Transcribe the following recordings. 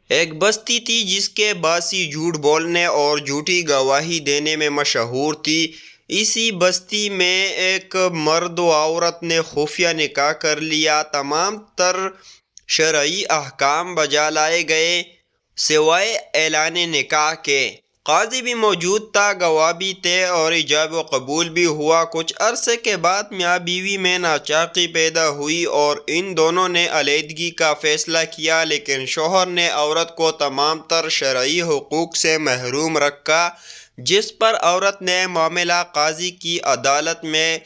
ایک بستی تھی جس کے باسی جھوٹ بولنے اور جھوٹی گواہی دینے میں مشہور تھی۔ اسی بستی میں ایک مرد و عورت نے خفیہ نکاح کر لیا۔ تمام تر شرعی احکام بجا لائے گئے سوائے اعلان نکاح کے۔ قاضی بھی موجود تھا، گواہ بھی تھے اور ایجاب و قبول بھی ہوا۔ کچھ عرصے کے بعد میاں بیوی میں ناچاقی پیدا ہوئی اور ان دونوں نے علیحدگی کا فیصلہ کیا، لیکن شوہر نے عورت کو تمام تر شرعی حقوق سے محروم رکھا۔ جس پر عورت نے معاملہ قاضی کی عدالت میں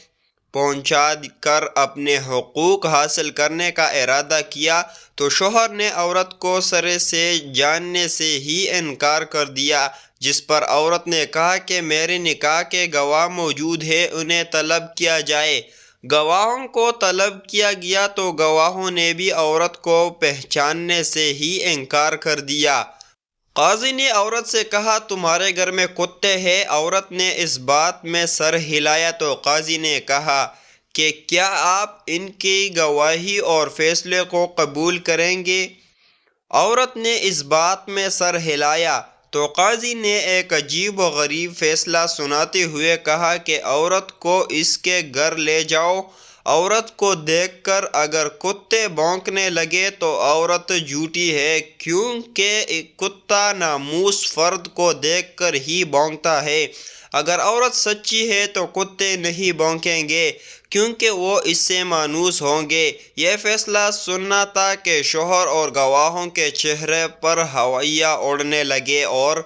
پہنچا کر اپنے حقوق حاصل کرنے کا ارادہ کیا تو شوہر نے عورت کو سرے سے جاننے سے ہی انکار کر دیا، جس پر عورت نے کہا کہ میرے نکاح کے گواہ موجود ہیں، انہیں طلب کیا جائے۔ گواہوں کو طلب کیا گیا تو گواہوں نے بھی عورت کو پہچاننے سے ہی انکار کر دیا۔ قاضی نے عورت سے کہا تمہارے گھر میں کتے ہیں؟ عورت نے اس بات میں سر ہلایا تو قاضی نے کہا کہ کیا آپ ان کی گواہی اور فیصلے کو قبول کریں گے؟ عورت نے اس بات میں سر ہلایا تو قاضی نے ایک عجیب و غریب فیصلہ سناتے ہوئے کہا کہ عورت کو اس کے گھر لے جاؤ۔ عورت کو دیکھ کر اگر کتے بھونکنے لگے تو عورت جھوٹی ہے، کیونکہ کتا ناموس فرد کو دیکھ کر ہی بھونکتا ہے۔ اگر عورت سچی ہے تو کتے نہیں بھونکیں گے، کیونکہ وہ اس سے مانوس ہوں گے۔ یہ فیصلہ سننا تھا کہ شوہر اور گواہوں کے چہرے پر ہوائیاں اڑنے لگے اور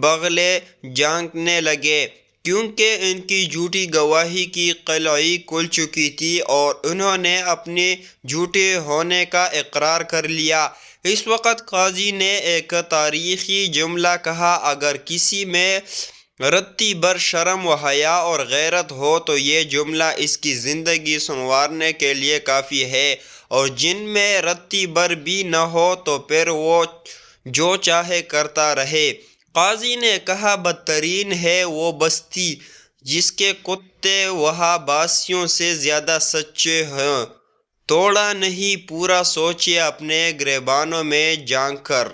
بغلیں جھانکنے لگے، کیونکہ ان کی جھوٹی گواہی کی قلعی کھل چکی تھی اور انہوں نے اپنے جھوٹے ہونے کا اقرار کر لیا۔ اس وقت قاضی نے ایک تاریخی جملہ کہا، اگر کسی میں رتی بھر شرم و حیا اور غیرت ہو تو یہ جملہ اس کی زندگی سنوارنے کے لیے کافی ہے، اور جن میں رتی بھر بھی نہ ہو تو پھر وہ جو چاہے کرتا رہے۔ قاضی نے کہا بدترین ہے وہ بستی جس کے کتے وہاں باسیوں سے زیادہ سچے ہوں۔ توڑا نہیں پورا سوچے اپنے گریبانوں میں جھانک کر۔